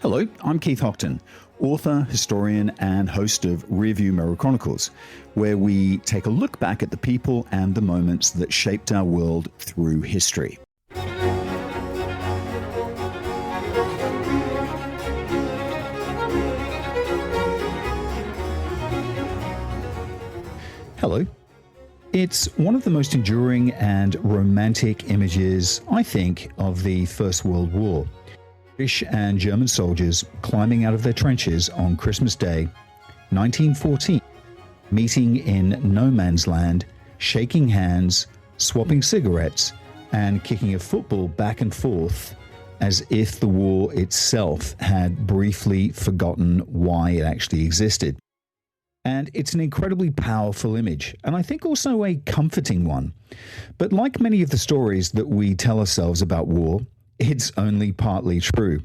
Hello, I'm Keith Hockton, author, historian, and host of Rearview Mirror Chronicles, where we take a look back at the people and the moments that shaped our world through history. Hello. It's one of the most enduring and romantic images, I think, of the First World War. British and German soldiers climbing out of their trenches on Christmas Day, 1914, meeting in no man's land, shaking hands, swapping cigarettes, and kicking a football back and forth as if the war itself had briefly forgotten why it actually existed. And it's an incredibly powerful image, and I think also a comforting one. But like many of the stories that we tell ourselves about war, it's only partly true.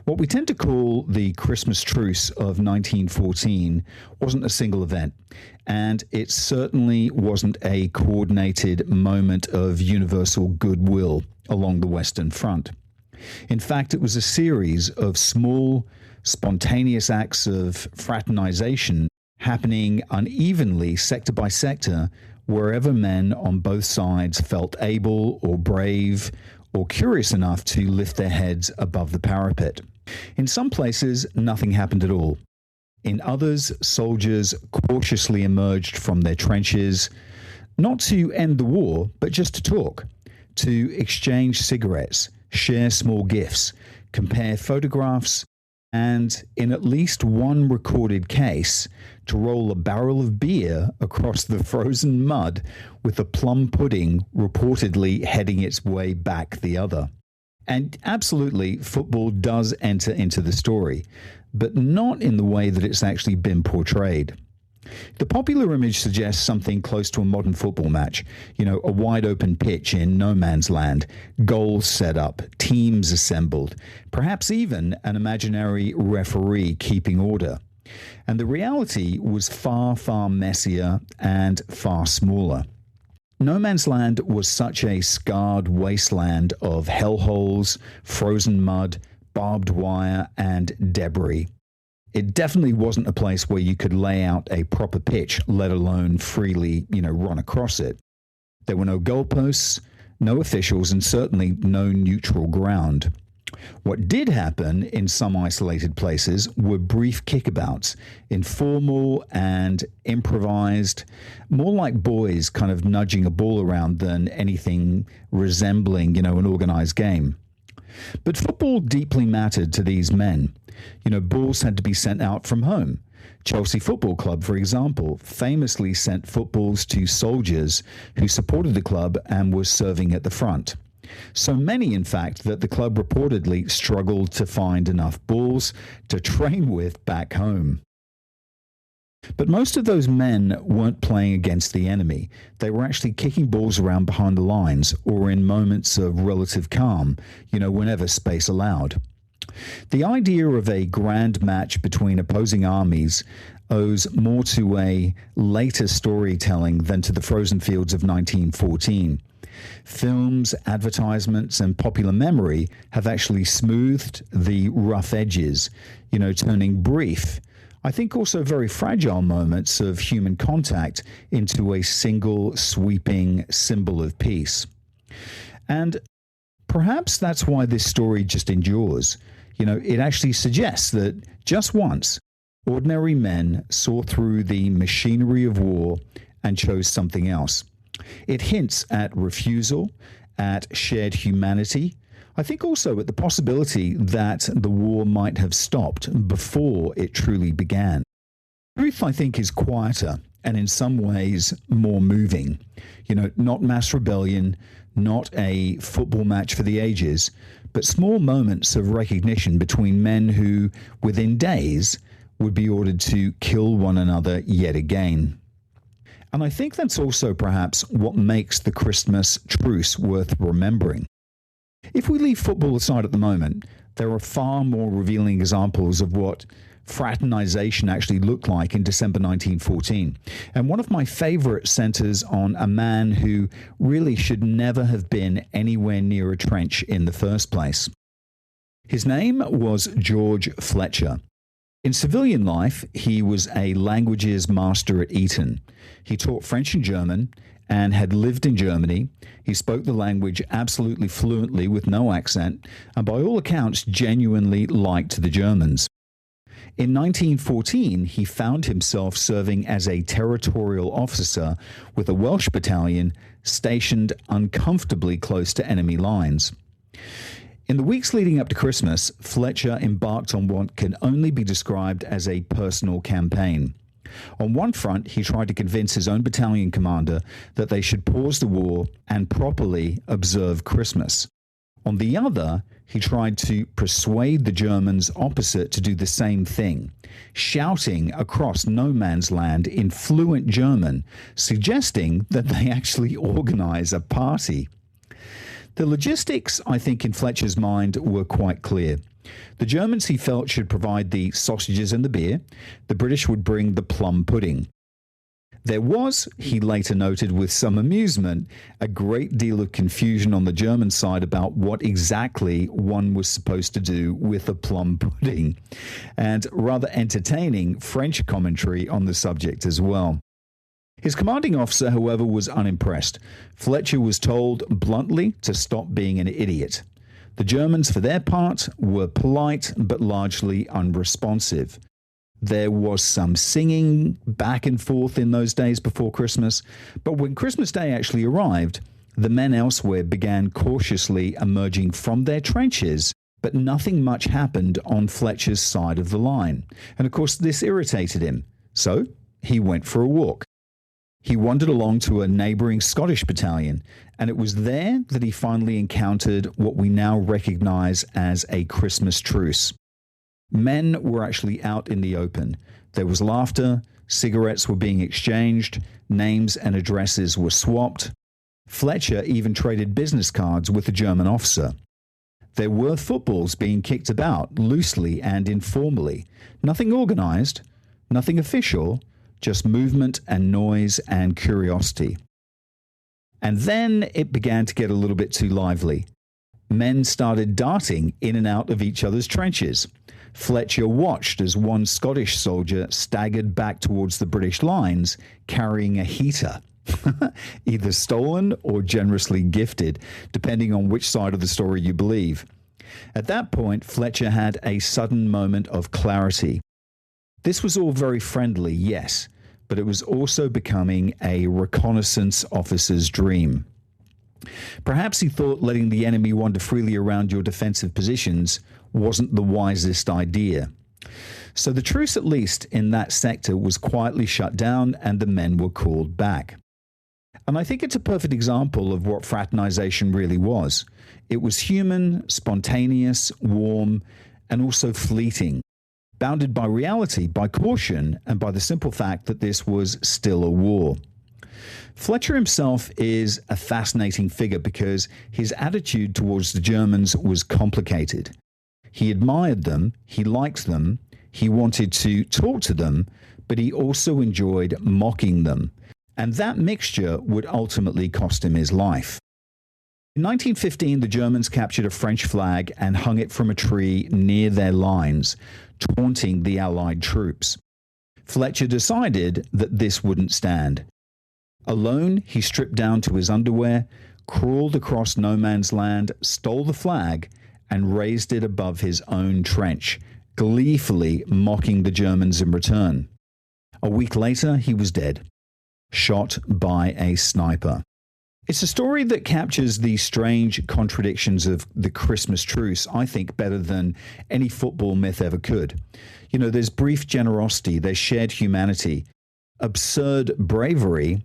What we tend to call the Christmas Truce of 1914 wasn't a single event, and it certainly wasn't a coordinated moment of universal goodwill along the Western Front. In fact, it was a series of small, spontaneous acts of fraternization happening unevenly sector by sector wherever men on both sides felt able or brave or curious enough to lift their heads above the parapet. In some places, nothing happened at all. In others, soldiers cautiously emerged from their trenches, not to end the war, but just to talk, to exchange cigarettes, share small gifts, compare photographs, and in at least one recorded case, to roll a barrel of beer across the frozen mud with the plum pudding reportedly heading its way back the other. And absolutely, football does enter into the story, but not in the way that it's actually been portrayed. The popular image suggests something close to a modern football match, a wide open pitch in no man's land, goals set up, teams assembled, perhaps even an imaginary referee keeping order. And the reality was far, far messier and far smaller. No Man's Land was such a scarred wasteland of hellholes, frozen mud, barbed wire, and debris. It definitely wasn't a place where you could lay out a proper pitch, let alone freely, run across it. There were no goalposts, no officials, and certainly no neutral ground. What did happen in some isolated places were brief kickabouts, informal and improvised, more like boys kind of nudging a ball around than anything resembling, an organized game. But football deeply mattered to these men. Balls had to be sent out from home. Chelsea Football Club, for example, famously sent footballs to soldiers who supported the club and were serving at the front. So many, in fact, that the club reportedly struggled to find enough balls to train with back home. But most of those men weren't playing against the enemy. They were actually kicking balls around behind the lines or in moments of relative calm, whenever space allowed. The idea of a grand match between opposing armies owes more to a later storytelling than to the frozen fields of 1914. Films, advertisements, and popular memory have actually smoothed the rough edges, turning brief, I think also very fragile moments of human contact into a single sweeping symbol of peace. And perhaps that's why this story just endures. It actually suggests that just once, ordinary men saw through the machinery of war and chose something else. It hints at refusal, at shared humanity. I think also at the possibility that the war might have stopped before it truly began. Truth, I think, is quieter and in some ways more moving. Not mass rebellion, not a football match for the ages, but small moments of recognition between men who, within days, would be ordered to kill one another yet again. And I think that's also perhaps what makes the Christmas Truce worth remembering. If we leave football aside at the moment, there are far more revealing examples of what fraternization actually looked like in December 1914. And one of my favorite centers on a man who really should never have been anywhere near a trench in the first place. His name was George Fletcher. In civilian life, he was a languages master at Eton. He taught French and German and had lived in Germany. He spoke the language absolutely fluently with no accent, and by all accounts, genuinely liked the Germans. In 1914, he found himself serving as a territorial officer with a Welsh battalion stationed uncomfortably close to enemy lines. In the weeks leading up to Christmas, Fletcher embarked on what can only be described as a personal campaign. On one front, he tried to convince his own battalion commander that they should pause the war and properly observe Christmas. On the other, he tried to persuade the Germans opposite to do the same thing, shouting across no man's land in fluent German, suggesting that they actually organize a party. The logistics, I think, in Fletcher's mind were quite clear. The Germans, he felt, should provide the sausages and the beer. The British would bring the plum pudding. There was, he later noted with some amusement, a great deal of confusion on the German side about what exactly one was supposed to do with a plum pudding, and rather entertaining French commentary on the subject as well. His commanding officer, however, was unimpressed. Fletcher was told bluntly to stop being an idiot. The Germans, for their part, were polite but largely unresponsive. There was some singing back and forth in those days before Christmas, but when Christmas Day actually arrived, the men elsewhere began cautiously emerging from their trenches, but nothing much happened on Fletcher's side of the line. And of course, this irritated him. So he went for a walk. He wandered along to a neighboring Scottish battalion, and it was there that he finally encountered what we now recognize as a Christmas truce. Men were actually out in the open. There was laughter, cigarettes were being exchanged, names and addresses were swapped. Fletcher even traded business cards with a German officer. There were footballs being kicked about, loosely and informally. Nothing organized, nothing official, just movement and noise and curiosity. And then it began to get a little bit too lively. Men started darting in and out of each other's trenches. Fletcher watched as one Scottish soldier staggered back towards the British lines carrying a heater, either stolen or generously gifted, depending on which side of the story you believe. At that point, Fletcher had a sudden moment of clarity. This was all very friendly, yes, but it was also becoming a reconnaissance officer's dream. Perhaps he thought letting the enemy wander freely around your defensive positions wasn't the wisest idea. So the truce, at least in that sector, was quietly shut down and the men were called back. And I think it's a perfect example of what fraternization really was. It was human, spontaneous, warm, and also fleeting, bounded by reality, by caution, and by the simple fact that this was still a war. Fletcher himself is a fascinating figure because his attitude towards the Germans was complicated. He admired them, he liked them, he wanted to talk to them, but he also enjoyed mocking them. And that mixture would ultimately cost him his life. In 1915, the Germans captured a French flag and hung it from a tree near their lines, taunting the Allied troops. Fletcher decided that this wouldn't stand. Alone, he stripped down to his underwear, crawled across no man's land, stole the flag, and raised it above his own trench, gleefully mocking the Germans in return. A week later, he was dead, shot by a sniper. It's a story that captures the strange contradictions of the Christmas truce, I think, better than any football myth ever could. You know, there's brief generosity, there's shared humanity, absurd bravery,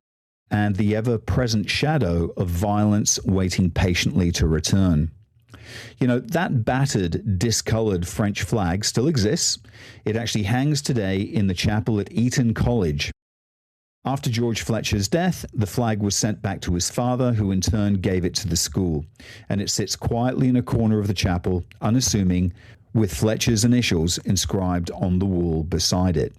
and the ever-present shadow of violence waiting patiently to return. You know, that battered, discolored French flag still exists. It actually hangs today in the chapel at Eton College. After George Fletcher's death, the flag was sent back to his father, who in turn gave it to the school, and it sits quietly in a corner of the chapel, unassuming, with Fletcher's initials inscribed on the wall beside it.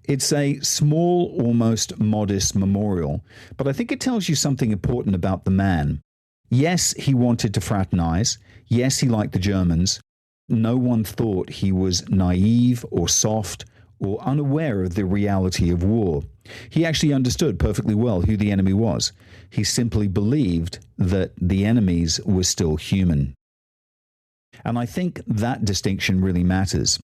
It's a small, almost modest memorial, but I think it tells you something important about the man. Yes, he wanted to fraternize. Yes, he liked the Germans, No one thought he was naive or soft or unaware of the reality of war. He actually understood perfectly well who the enemy was. He simply believed that the enemies were still human. And I think that distinction really matters.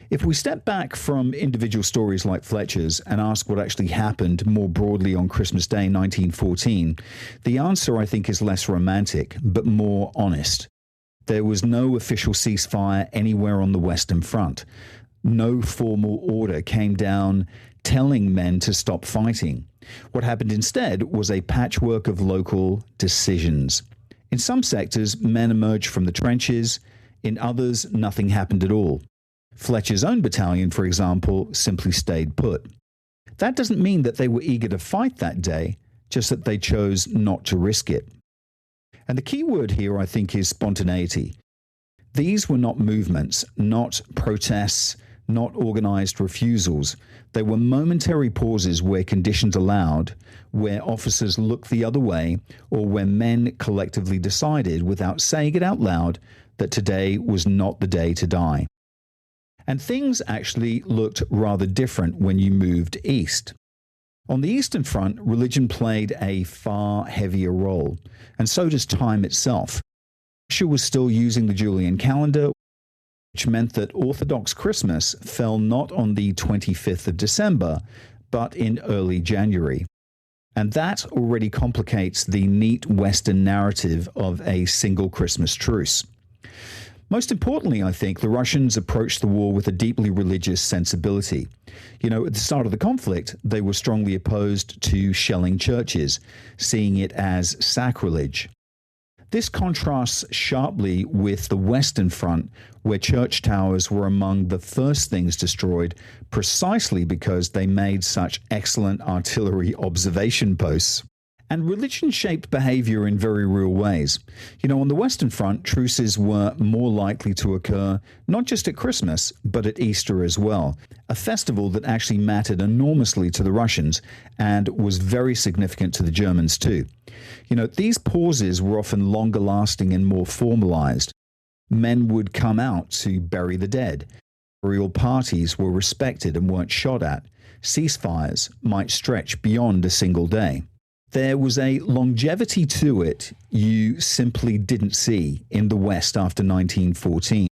If we step back from individual stories like Fletcher's and ask what actually happened more broadly on Christmas Day 1914, the answer, I think, is less romantic, but more honest. There was no official ceasefire anywhere on the Western Front. No formal order came down telling men to stop fighting. What happened instead was a patchwork of local decisions. In some sectors, men emerged from the trenches. In others, nothing happened at all. Fletcher's own battalion, for example, simply stayed put. That doesn't mean that they were eager to fight that day, just that they chose not to risk it. And the key word here, I think, is spontaneity. These were not movements, not protests, not organized refusals. They were momentary pauses where conditions allowed, where officers looked the other way, or where men collectively decided, without saying it out loud, that today was not the day to die. And things actually looked rather different when you moved east. On the Eastern Front, religion played a far heavier role, and so does time itself. Russia was still using the Julian calendar, which meant that Orthodox Christmas fell not on the 25th of December, but in early January. And that already complicates the neat Western narrative of a single Christmas truce. Most importantly, I think, the Russians approached the war with a deeply religious sensibility. At the start of the conflict, they were strongly opposed to shelling churches, seeing it as sacrilege. This contrasts sharply with the Western Front, where church towers were among the first things destroyed precisely because they made such excellent artillery observation posts. And religion shaped behavior in very real ways. On the Western Front, truces were more likely to occur not just at Christmas, but at Easter as well, a festival that actually mattered enormously to the Russians and was very significant to the Germans too. These pauses were often longer lasting and more formalized. Men would come out to bury the dead. Burial parties were respected and weren't shot at. Ceasefires might stretch beyond a single day. There was a longevity to it you simply didn't see in the West after 1914.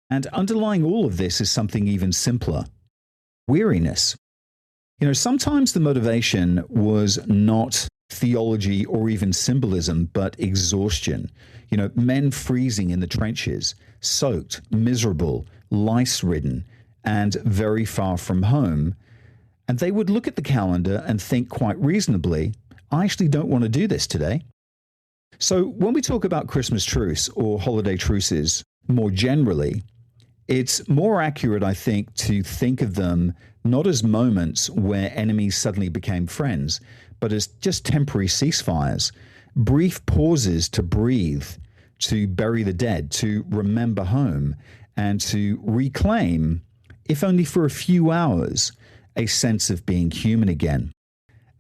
And underlying all of this is something even simpler: weariness. Sometimes the motivation was not theology or even symbolism, but exhaustion. Men freezing in the trenches, soaked, miserable, lice-ridden, and very far from home. And they would look at the calendar and think quite reasonably, I actually don't want to do this today. So when we talk about Christmas truce or holiday truces more generally, it's more accurate, I think, to think of them not as moments where enemies suddenly became friends, but as just temporary ceasefires, brief pauses to breathe, to bury the dead, to remember home, and to reclaim, if only for a few hours, a sense of being human again.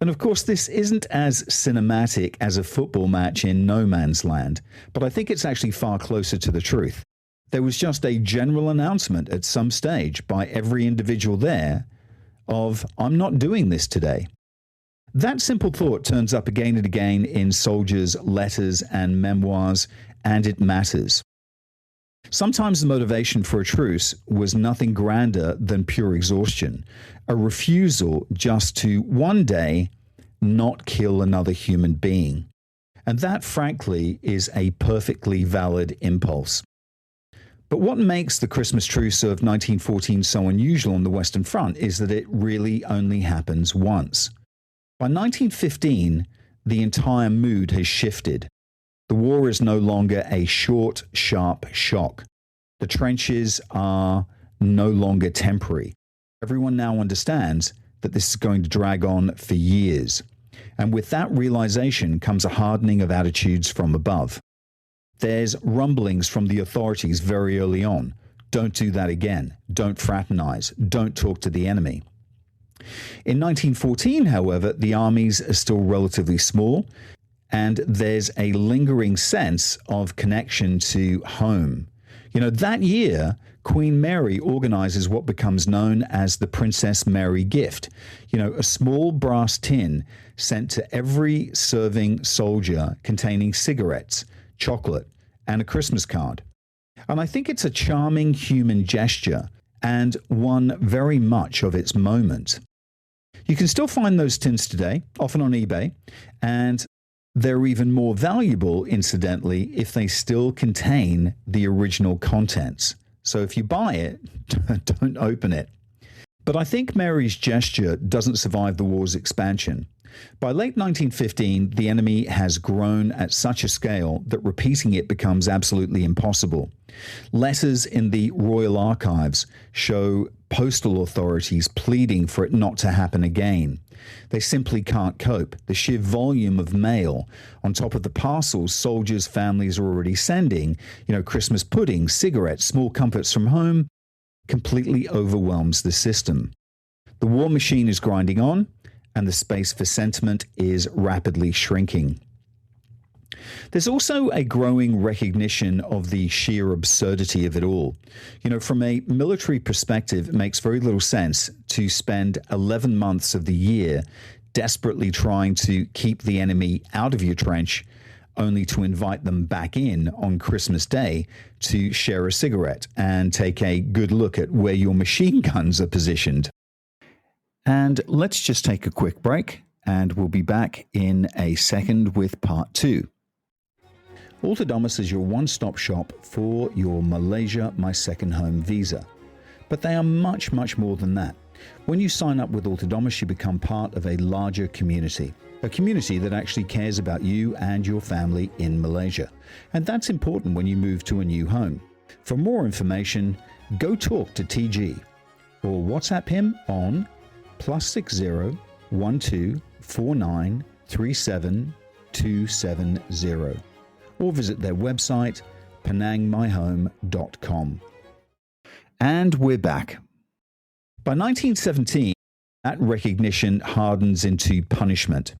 And of course, this isn't as cinematic as a football match in no man's land, but I think it's actually far closer to the truth. There was just a general announcement at some stage by every individual there of, I'm not doing this today. That simple thought turns up again and again in soldiers' letters and memoirs, and it matters. Sometimes the motivation for a truce was nothing grander than pure exhaustion, a refusal just to one day not kill another human being. And that, frankly, is a perfectly valid impulse. But what makes the Christmas truce of 1914 so unusual on the Western Front is that it really only happens once. By 1915, the entire mood has shifted. The war is no longer a short, sharp shock. The trenches are no longer temporary. Everyone now understands that this is going to drag on for years. And with that realization comes a hardening of attitudes from above. There's rumblings from the authorities very early on. Don't do that again. Don't fraternize. Don't talk to the enemy. In 1914, however, the armies are still relatively small, and there's a lingering sense of connection to home. That year, Queen Mary organizes what becomes known as the Princess Mary gift, a small brass tin sent to every serving soldier containing cigarettes, chocolate, and a Christmas card. And I think it's a charming human gesture and one very much of its moment. You can still find those tins today, often on eBay, and they're even more valuable, incidentally, if they still contain the original contents. So if you buy it, don't open it. But I think Mary's gesture doesn't survive the war's expansion. By late 1915, the enemy has grown at such a scale that repeating it becomes absolutely impossible. Letters in the Royal Archives show postal authorities pleading for it not to happen again. They simply can't cope. The sheer volume of mail on top of the parcels soldiers' families are already sending, Christmas pudding, cigarettes, small comforts from home, completely overwhelms the system. The war machine is grinding on, and the space for sentiment is rapidly shrinking. There's also a growing recognition of the sheer absurdity of it all. From a military perspective, it makes very little sense to spend 11 months of the year desperately trying to keep the enemy out of your trench, only to invite them back in on Christmas Day to share a cigarette and take a good look at where your machine guns are positioned. And let's just take a quick break, and we'll be back in a second with part 2. Autonomous is your one-stop shop for your Malaysia My Second Home visa. But they are much, much more than that. When you sign up with Autonomous, you become part of a larger community. A community that actually cares about you and your family in Malaysia. And that's important when you move to a new home. For more information, go talk to TG or WhatsApp him on +60 12 49 37 270 or visit their website penangmyhome.com. And we're back. By 1917, that recognition hardens into punishment.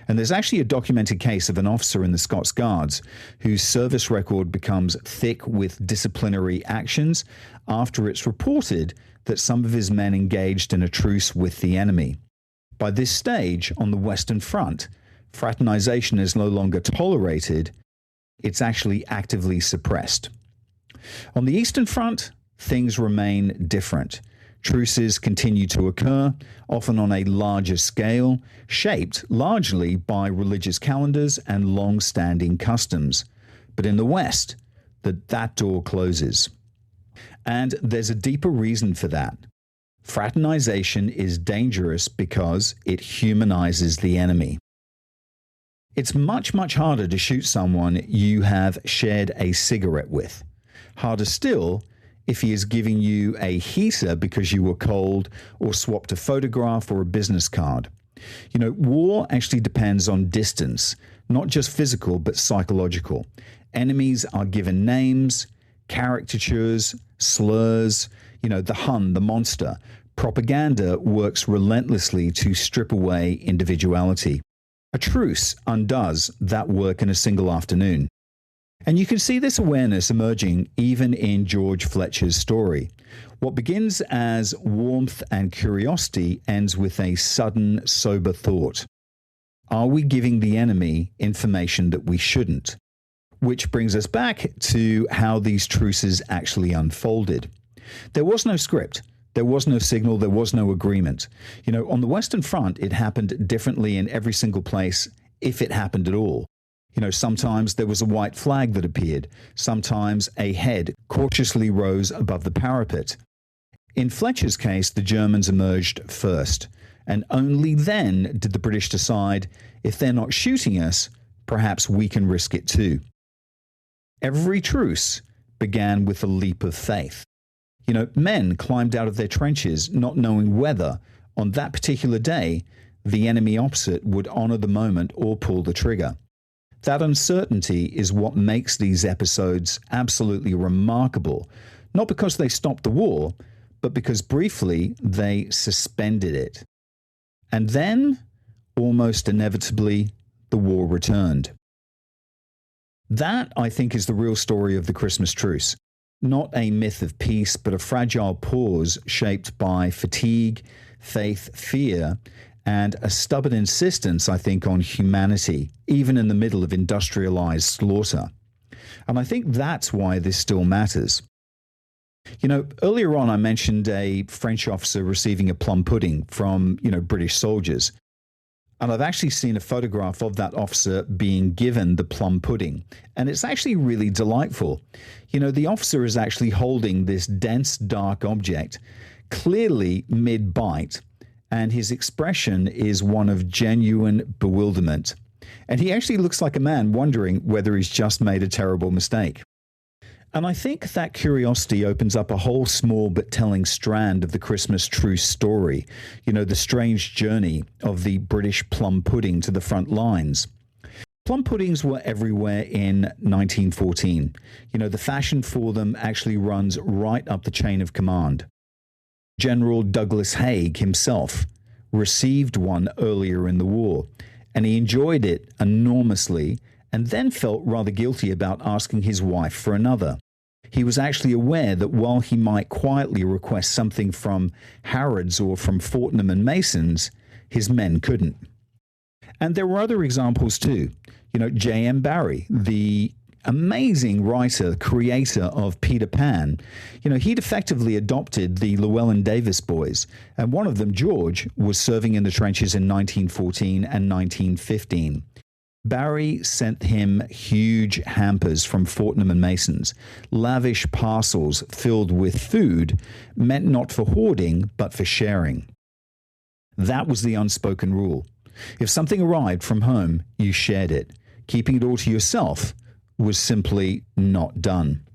And there's actually a documented case of an officer in the Scots Guards whose service record becomes thick with disciplinary actions after it's reported that some of his men engaged in a truce with the enemy. By this stage, on the Western Front, fraternization is no longer tolerated, it's actually actively suppressed. On the Eastern Front, things remain different. Truces continue to occur, often on a larger scale, shaped largely by religious calendars and long-standing customs. But in the West, that door closes. And there's a deeper reason for that. Fraternization is dangerous because it humanizes the enemy. It's much, much harder to shoot someone you have shared a cigarette with. Harder still if he is giving you a heater because you were cold or swapped a photograph or a business card. War actually depends on distance, not just physical but psychological. Enemies are given names, caricatures, slurs, the Hun, the monster. Propaganda works relentlessly to strip away individuality. A truce undoes that work in a single afternoon. And you can see this awareness emerging even in George Fletcher's story. What begins as warmth and curiosity ends with a sudden, sober thought. Are we giving the enemy information that we shouldn't? Which brings us back to how these truces actually unfolded. There was no script. There was no signal. There was no agreement. On the Western Front, it happened differently in every single place, if it happened at all. Sometimes there was a white flag that appeared. Sometimes a head cautiously rose above the parapet. In Fletcher's case, the Germans emerged first, and only then did the British decide, if they're not shooting us, perhaps we can risk it too. Every truce began with a leap of faith. Men climbed out of their trenches not knowing whether, on that particular day, the enemy opposite would honor the moment or pull the trigger. That uncertainty is what makes these episodes absolutely remarkable, not because they stopped the war, but because briefly they suspended it. And then, almost inevitably, the war returned. That, I think, is the real story of the Christmas Truce. Not a myth of peace, but a fragile pause shaped by fatigue, faith, fear, and a stubborn insistence, I think, on humanity, even in the middle of industrialized slaughter. And I think that's why this still matters. You know, earlier on I mentioned a French officer receiving a plum pudding from, British soldiers. And I've actually seen a photograph of that officer being given the plum pudding. And it's actually really delightful. The officer is actually holding this dense, dark object, clearly mid-bite, and his expression is one of genuine bewilderment. And he actually looks like a man wondering whether he's just made a terrible mistake. And I think that curiosity opens up a whole small but telling strand of the Christmas Truce story, the strange journey of the British plum pudding to the front lines. Plum puddings were everywhere in 1914. The fashion for them actually runs right up the chain of command. General Douglas Haig himself received one earlier in the war, and he enjoyed it enormously and then felt rather guilty about asking his wife for another. He was actually aware that while he might quietly request something from Harrods or from Fortnum and Mason's, his men couldn't. And there were other examples too. J.M. Barrie, the amazing writer, creator of Peter Pan, he'd effectively adopted the Llewellyn Davis boys, and one of them, George, was serving in the trenches in 1914 and 1915. Barrie sent him huge hampers from Fortnum and Mason's, lavish parcels filled with food meant not for hoarding, but for sharing. That was the unspoken rule. If something arrived from home, you shared it. Keeping it all to yourself was simply not done.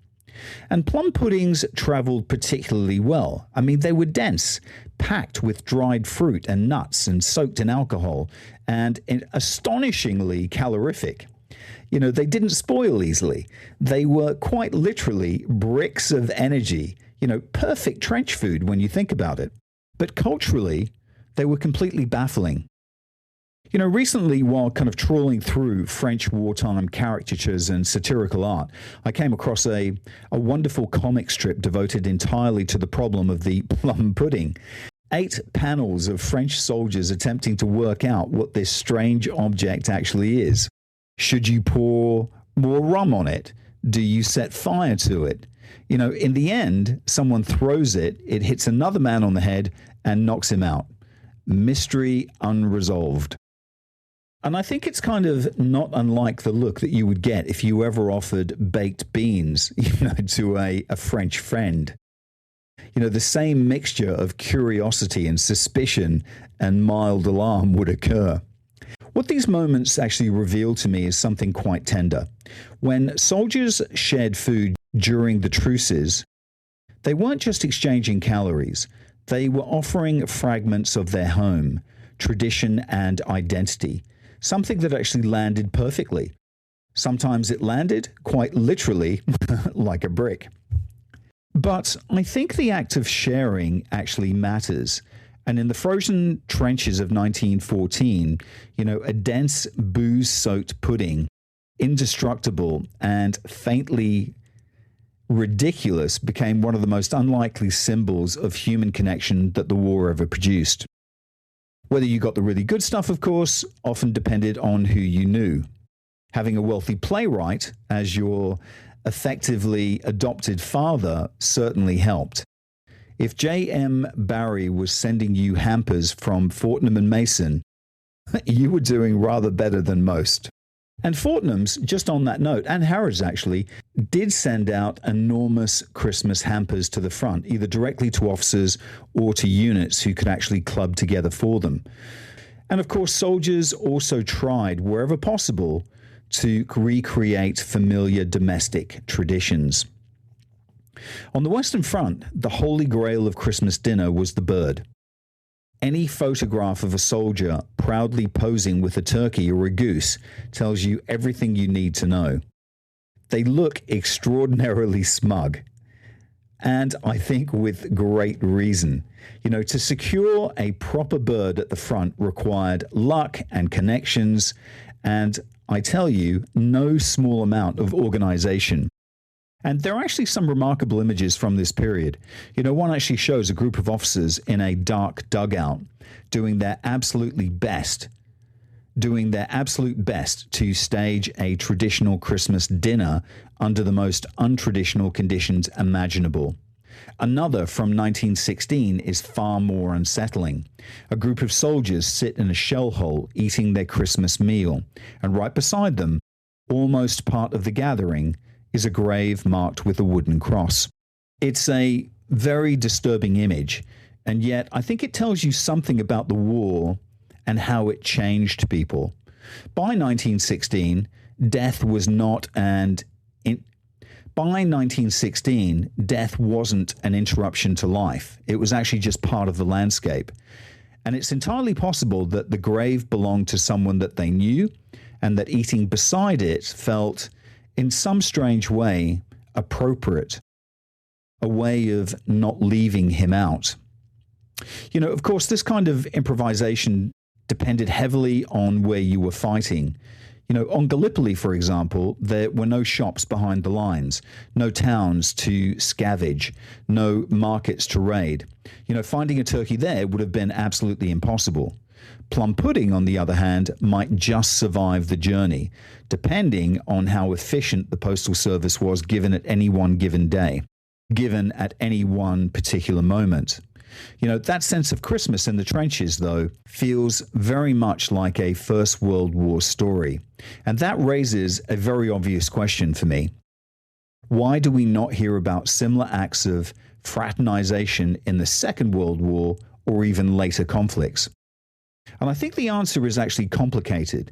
And plum puddings traveled particularly well. I mean, they were dense, packed with dried fruit and nuts and soaked in alcohol, and astonishingly calorific. They didn't spoil easily. They were quite literally bricks of energy, perfect trench food when you think about it. But culturally, they were completely baffling. Recently, while kind of trawling through French wartime caricatures and satirical art, I came across a wonderful comic strip devoted entirely to the problem of the plum pudding. 8 panels of French soldiers attempting to work out what this strange object actually is. Should you pour more rum on it? Do you set fire to it? In the end, someone throws it, it hits another man on the head and knocks him out. Mystery unresolved. And I think it's kind of not unlike the look that you would get if you ever offered baked beans, to a French friend. The same mixture of curiosity and suspicion and mild alarm would occur. What these moments actually reveal to me is something quite tender. When soldiers shared food during the truces, they weren't just exchanging calories. They were offering fragments of their home, tradition, and identity. Something that actually landed perfectly. Sometimes it landed, quite literally, like a brick. But I think the act of sharing actually matters. And in the frozen trenches of 1914, a dense booze-soaked pudding, indestructible and faintly ridiculous, became one of the most unlikely symbols of human connection that the war ever produced. Whether you got the really good stuff, of course, often depended on who you knew. Having a wealthy playwright as your effectively adopted father certainly helped. If J.M. Barrie was sending you hampers from Fortnum and Mason, you were doing rather better than most. And Fortnum's, just on that note, and Harrods actually, did send out enormous Christmas hampers to the front, either directly to officers or to units who could actually club together for them. And of course, soldiers also tried, wherever possible, to recreate familiar domestic traditions. On the Western Front, the holy grail of Christmas dinner was the bird. Any photograph of a soldier proudly posing with a turkey or a goose tells you everything you need to know. They look extraordinarily smug, and I think with great reason. To secure a proper bird at the front required luck and connections, and I tell you, no small amount of organization. And there are actually some remarkable images from this period. One actually shows a group of officers in a dark dugout doing their absolute best to stage a traditional Christmas dinner under the most untraditional conditions imaginable. Another from 1916 is far more unsettling. A group of soldiers sit in a shell hole eating their Christmas meal, and right beside them, almost part of the gathering, is a grave marked with a wooden cross. It's a very disturbing image, and yet I think it tells you something about the war and how it changed people. By 1916, death wasn't an interruption to life. It was actually just part of the landscape. And it's entirely possible that the grave belonged to someone that they knew, and that eating beside it felt, in some strange way, appropriate, a way of not leaving him out. Of course, this kind of improvisation depended heavily on where you were fighting. On Gallipoli, for example, there were no shops behind the lines, no towns to scavenge, no markets to raid. Finding a turkey there would have been absolutely impossible. Plum pudding, on the other hand, might just survive the journey, depending on how efficient the postal service was given at any one given day, given at any one particular moment. That sense of Christmas in the trenches, though, feels very much like a First World War story. And that raises a very obvious question for me. Why do we not hear about similar acts of fraternization in the Second World War or even later conflicts? And I think the answer is actually complicated,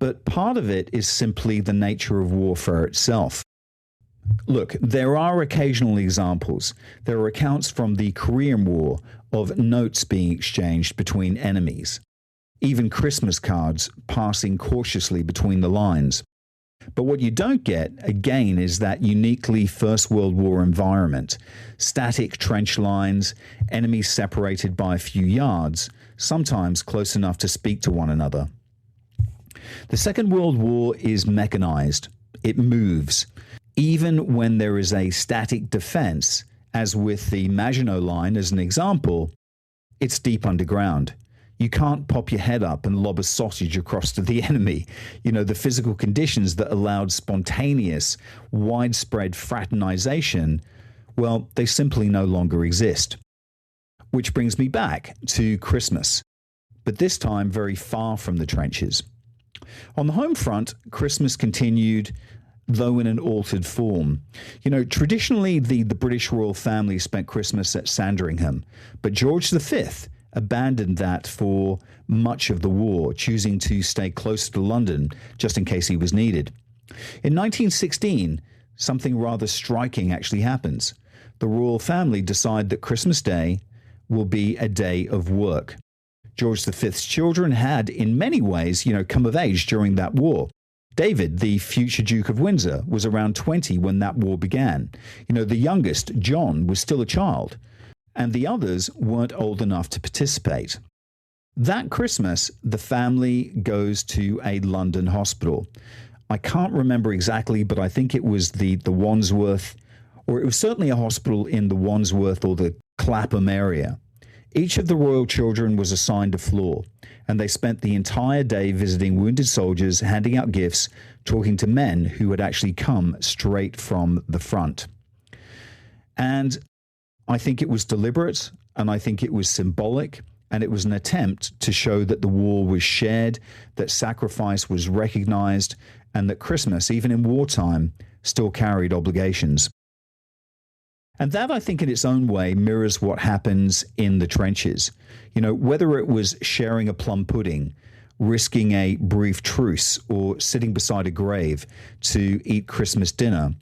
but part of it is simply the nature of warfare itself. Look, there are occasional examples. There are accounts from the Korean War of notes being exchanged between enemies, even Christmas cards passing cautiously between the lines. But what you don't get, again, is that uniquely First World War environment. Static trench lines, enemies separated by a few yards, sometimes close enough to speak to one another. The Second World War is mechanized. It moves. Even when there is a static defense, as with the Maginot Line as an example, it's deep underground. You can't pop your head up and lob a sausage across to the enemy. The physical conditions that allowed spontaneous, widespread fraternization, well, they simply no longer exist. Which brings me back to Christmas, but this time very far from the trenches. On the home front, Christmas continued, though in an altered form. Traditionally, the British royal family spent Christmas at Sandringham, but George V abandoned that for much of the war, choosing to stay closer to London just in case he was needed. In 1916, something rather striking actually happens. The royal family decide that Christmas Day will be a day of work. George V's children had, in many ways, come of age during that war. David, the future Duke of Windsor, was around 20 when that war began. The youngest, John, was still a child, and the others weren't old enough to participate. That Christmas, the family goes to a London hospital. I can't remember exactly, but I think it was the Wandsworth, or it was certainly a hospital in the Wandsworth or the Clapham area. Each of the royal children was assigned a floor, and they spent the entire day visiting wounded soldiers, handing out gifts, talking to men who had actually come straight from the front. And I think it was deliberate, and I think it was symbolic, and it was an attempt to show that the war was shared, that sacrifice was recognized, and that Christmas, even in wartime, still carried obligations. And that, I think, in its own way, mirrors what happens in the trenches. Whether it was sharing a plum pudding, risking a brief truce, or sitting beside a grave to eat Christmas dinner,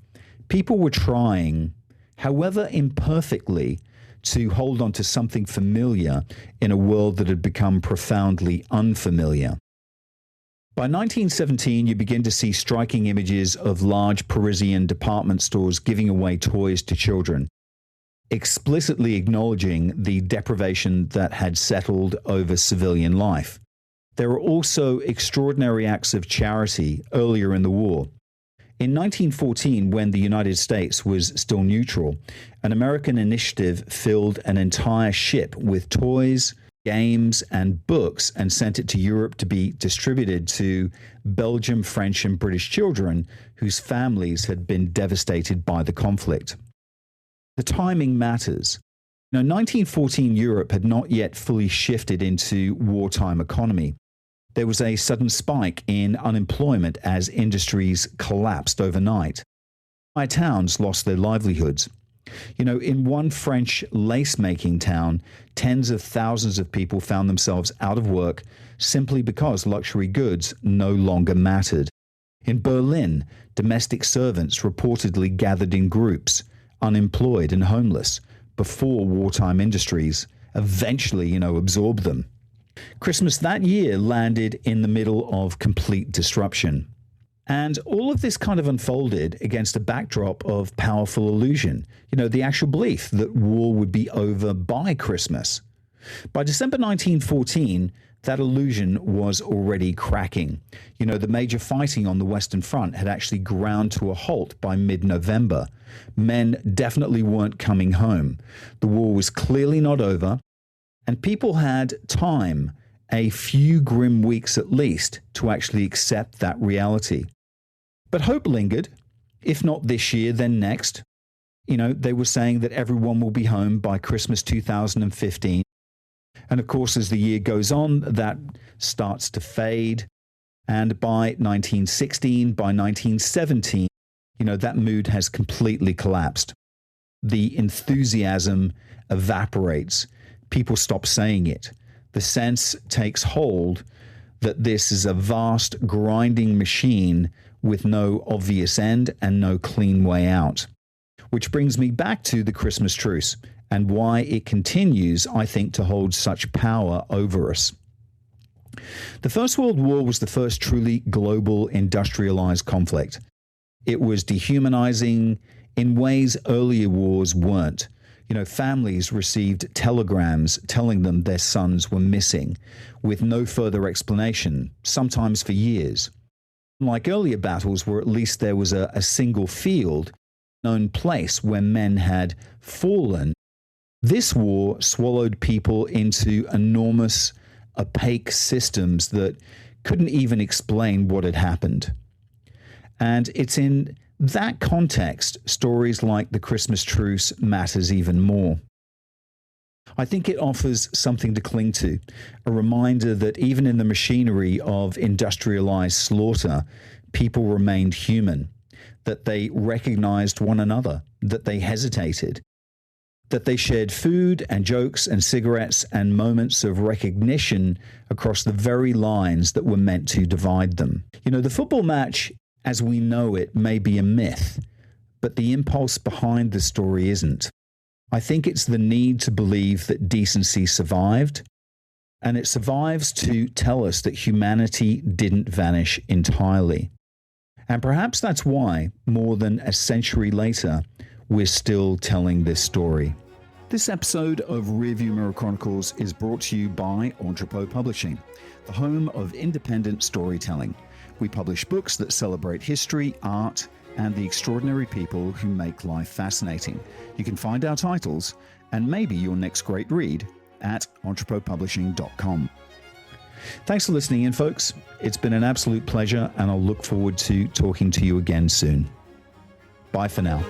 people were trying, however imperfectly, to hold on to something familiar in a world that had become profoundly unfamiliar. By 1917, you begin to see striking images of large Parisian department stores giving away toys to children, explicitly acknowledging the deprivation that had settled over civilian life. There were also extraordinary acts of charity earlier in the war. In 1914, when the United States was still neutral, an American initiative filled an entire ship with toys, games, and books and sent it to Europe to be distributed to Belgian, French, and British children whose families had been devastated by the conflict. The timing matters. 1914 Europe had not yet fully shifted into wartime economy. There was a sudden spike in unemployment as industries collapsed overnight. Entire towns lost their livelihoods. In one French lace-making town, tens of thousands of people found themselves out of work simply because luxury goods no longer mattered. In Berlin, domestic servants reportedly gathered in groups, unemployed and homeless, before wartime industries eventually, absorbed them. Christmas that year landed in the middle of complete disruption. And all of this kind of unfolded against a backdrop of powerful illusion, the actual belief that war would be over by Christmas. By December 1914, that illusion was already cracking. The major fighting on the Western Front had actually ground to a halt by mid-November. Men definitely weren't coming home. The war was clearly not over, and people had time, a few grim weeks at least, to actually accept that reality. But hope lingered. If not this year, then next. They were saying that everyone will be home by Christmas 2015. And of course, as the year goes on, that starts to fade. And by 1916, by 1917, that mood has completely collapsed. The enthusiasm evaporates. People stop saying it. The sense takes hold that this is a vast grinding machine with no obvious end and no clean way out. Which brings me back to the Christmas Truce and why it continues, I think, to hold such power over us. The First World War was the first truly global industrialized conflict. It was dehumanizing in ways earlier wars weren't. Families received telegrams telling them their sons were missing, with no further explanation, sometimes for years. Like earlier battles where at least there was a single field, known place where men had fallen, this war swallowed people into enormous, opaque systems that couldn't even explain what had happened. And it's in that context, stories like the Christmas Truce matters even more. I think it offers something to cling to, a reminder that even in the machinery of industrialized slaughter, people remained human, that they recognized one another, that they hesitated, that they shared food and jokes and cigarettes and moments of recognition across the very lines that were meant to divide them. The football match as we know it may be a myth, but the impulse behind the story isn't. I think it's the need to believe that decency survived, and it survives to tell us that humanity didn't vanish entirely. And perhaps that's why, more than a century later, we're still telling this story. This episode of Rearview Mirror Chronicles is brought to you by Entrepot Publishing, the home of independent storytelling. We publish books that celebrate history, art, and the extraordinary people who make life fascinating. You can find our titles and maybe your next great read at entrepotpublishing.com. Thanks for listening in, folks. It's been an absolute pleasure, and I'll look forward to talking to you again soon. Bye for now.